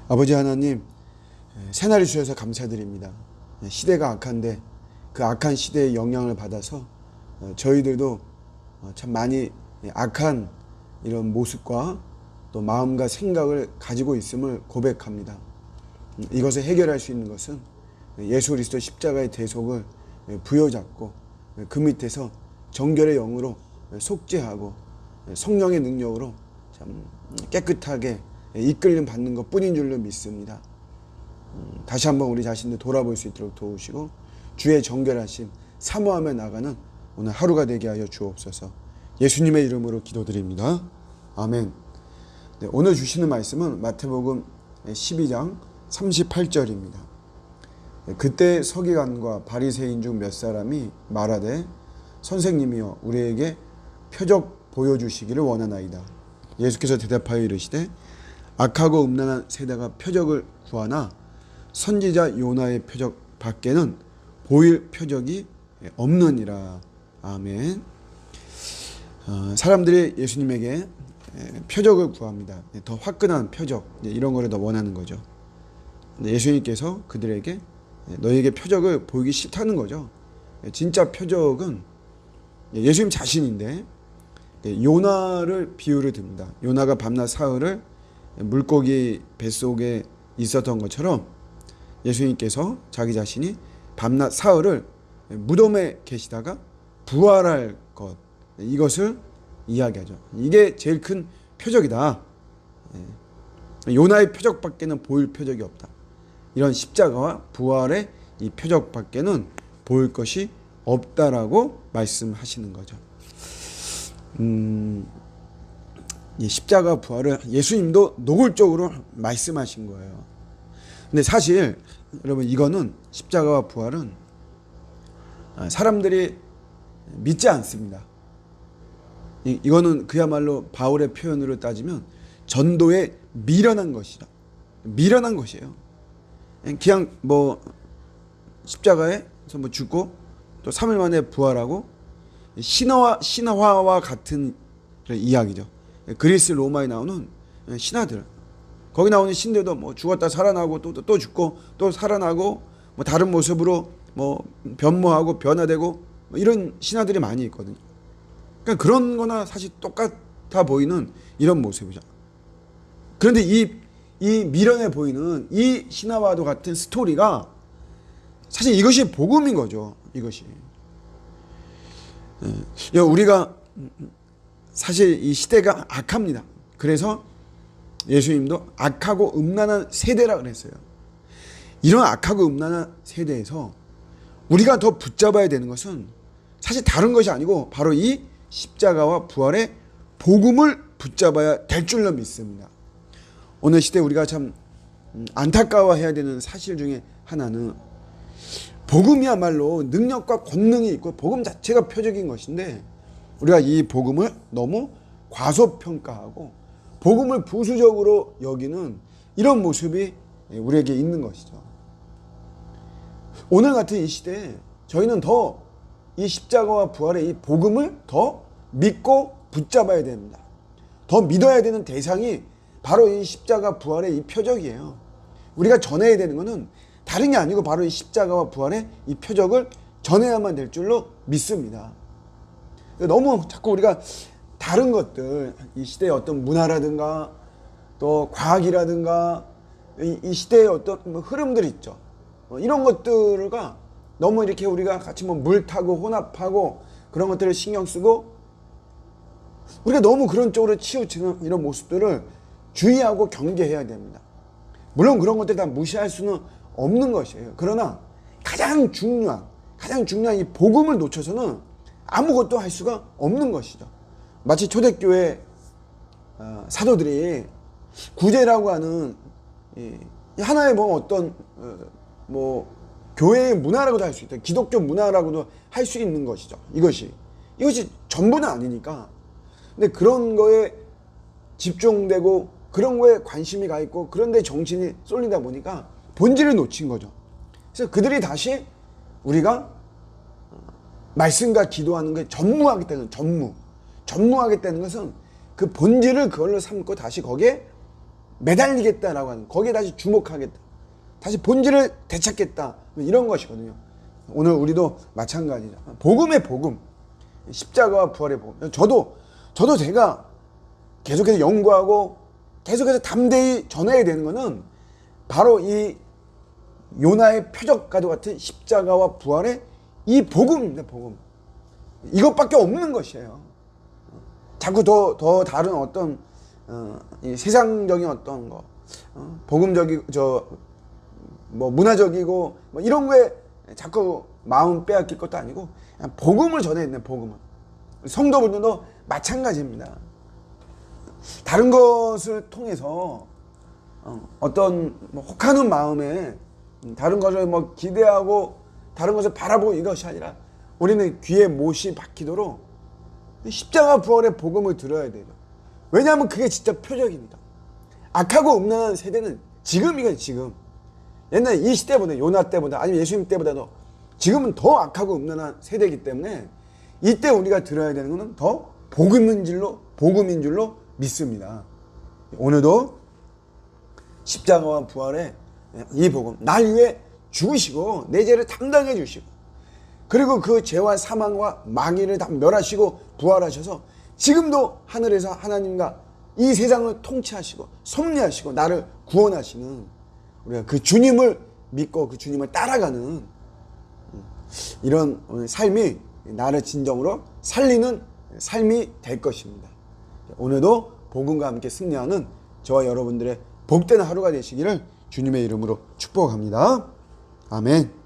아버지 하나님, 새날을 주셔서 감사드립니다. 시대가 악한데 그 악한 시대의 영향을 받아서 저희들도 참 많이 악한 이런 모습과 또 마음과 생각을 가지고 있음을 고백합니다. 이것을 해결할 수 있는 것은 예수 그리스도 십자가의 대속을 부여잡고 그 밑에서 정결의 영으로 속죄하고 성령의 능력으로 참 깨끗하게 이끌림 받는 것 뿐인 줄로 믿습니다. 다시 한번 우리 자신들 돌아볼 수 있도록 도우시고 주의 정결하심 사모하며 나가는 오늘 하루가 되게 하여 주옵소서. 예수님의 이름으로 기도드립니다. 아멘. 네, 오늘 주시는 말씀은 마태복음 12장 38절입니다. 그때 서기관과 바리새인 중 몇 사람이 말하되 선생님이여 우리에게 표적 보여주시기를 원하나이다. 예수께서 대답하여 이르시되 악하고 음란한 세대가 표적을 구하나 선지자 요나의 표적 밖에는 보일 표적이 없느니라. 아멘. 사람들이 예수님에게 표적을 구합니다. 더 화끈한 표적, 이런 거를 더 원하는 거죠. 예수님께서 그들에게 너희에게 표적을 보이기 싫다는 거죠. 진짜 표적은 예수님 자신인데 요나를 비유를 듭니다. 요나가 밤낮 사흘을 물고기 뱃속에 있었던 것처럼 예수님께서 자기 자신이 밤낮 사흘을 무덤에 계시다가 부활할 것, 이것을 이야기하죠. 이게 제일 큰 표적이다. 요나의 표적밖에는 보일 표적이 없다. 이런 십자가와 부활의 이 표적밖에는 보일 것이 없다라고 말씀하시는 거죠. 이 십자가 부활을 예수님도 노골적으로 말씀하신 거예요. 근데 사실 여러분 이거는 십자가와 부활은 사람들이 믿지 않습니다. 이거는 그야말로 바울의 표현으로 따지면 전도에 미련한 것이다. 미련한 것이에요. 그냥 뭐 십자가에서 뭐 죽고 또 3일 만에 부활하고 신화와 같은 이야기죠. 그리스 로마에 나오는 신화들, 거기 나오는 신들도 뭐 죽었다 살아나고 또 죽고 또 살아나고 뭐 다른 모습으로 뭐 변모하고 변화되고 뭐 이런 신화들이 많이 있거든요. 그러니까 그런 거나 사실 똑같아 보이는 이런 모습이죠. 그런데 이 미련해 보이는 이 신화와도 같은 스토리가 사실 이것이 복음인 거죠. 이것이. 우리가 사실 이 시대가 악합니다. 그래서 예수님도 악하고 음란한 세대라 그랬어요. 이런 악하고 음란한 세대에서 우리가 더 붙잡아야 되는 것은 사실 다른 것이 아니고 바로 이 십자가와 부활의 복음을 붙잡아야 될 줄로 믿습니다. 오늘 시대에 우리가 참 안타까워해야 되는 사실 중에 하나는 복음이야말로 능력과 권능이 있고 복음 자체가 표적인 것인데 우리가 이 복음을 너무 과소평가하고 복음을 부수적으로 여기는 이런 모습이 우리에게 있는 것이죠. 오늘 같은 이 시대에 저희는 더 이 십자가와 부활의 이 복음을 더 믿고 붙잡아야 됩니다. 더 믿어야 되는 대상이 바로 이 십자가 부활의 이 표적이에요. 우리가 전해야 되는 것은 다른 게 아니고 바로 이 십자가와 부활의 이 표적을 전해야만 될 줄로 믿습니다. 너무 자꾸 우리가 다른 것들, 이 시대의 어떤 문화라든가 또 과학이라든가 이 시대의 어떤 흐름들이 있죠. 이런 것들과 너무 이렇게 우리가 같이 뭐 물 타고 혼합하고 그런 것들을 신경 쓰고 우리가 너무 그런 쪽으로 치우치는 이런 모습들을 주의하고 경계해야 됩니다. 물론 그런 것들 다 무시할 수는 없는 것이에요. 그러나 가장 중요한 이 복음을 놓쳐서는 아무것도 할 수가 없는 것이죠. 마치 초대교회 사도들이 구제라고 하는 하나의 뭐 어떤 뭐 교회의 문화라고도 할 수 있다. 기독교 문화라고도 할 수 있는 것이죠. 이것이 전부는 아니니까. 근데 그런 거에 집중되고 그런 거에 관심이 가 있고 그런 데 정신이 쏠리다 보니까 본질을 놓친 거죠. 그래서 그들이 다시 우리가 말씀과 기도하는 게 전무하겠다는 것은 그 본질을 그걸로 삼고 다시 거기에 매달리겠다라고 하는, 거기에 다시 주목하겠다, 다시 본질을 되찾겠다, 이런 것이거든요. 오늘 우리도 마찬가지죠. 복음의 복음, 십자가와 부활의 복음. 저도 제가 계속해서 연구하고 계속해서 담대히 전해야 되는 것은 바로 이 요나의 표적과도 같은 십자가와 부활의 이 복음입니다. 복음. 이것밖에 없는 것이에요. 자꾸 더 다른 어떤 이 세상적인 어떤 거, 복음적이고 뭐 문화적이고 뭐 이런 거에 자꾸 마음 빼앗길 것도 아니고 그냥 복음을 전해야 되는, 복음을. 성도분들도 마찬가지입니다. 다른 것을 통해서 어떤 뭐 혹하는 마음에 다른 것을 뭐 기대하고 다른 것을 바라보고 이것이 아니라 우리는 귀에 못이 박히도록 십자가 부활의 복음을 들어야 되죠. 왜냐하면 그게 진짜 표적입니다. 악하고 음란한 세대는 지금이거든요. 지금 옛날 이 시대보다, 요나 때보다, 아니면 예수님 때보다도 지금은 더 악하고 음란한 세대이기 때문에 이때 우리가 들어야 되는 것은 더 복음인 줄로 믿습니다. 오늘도 십자가와 부활의 이 복음, 날 위해 죽으시고 내 죄를 담당해 주시고, 그리고 그 죄와 사망과 마귀를 다 멸하시고 부활하셔서 지금도 하늘에서 하나님과 이 세상을 통치하시고 섭리하시고 나를 구원하시는, 우리가 그 주님을 믿고 그 주님을 따라가는 이런 삶이 나를 진정으로 살리는 삶이 될 것입니다. 오늘도 복음과 함께 승리하는 저와 여러분들의 복된 하루가 되시기를 주님의 이름으로 축복합니다. 아멘.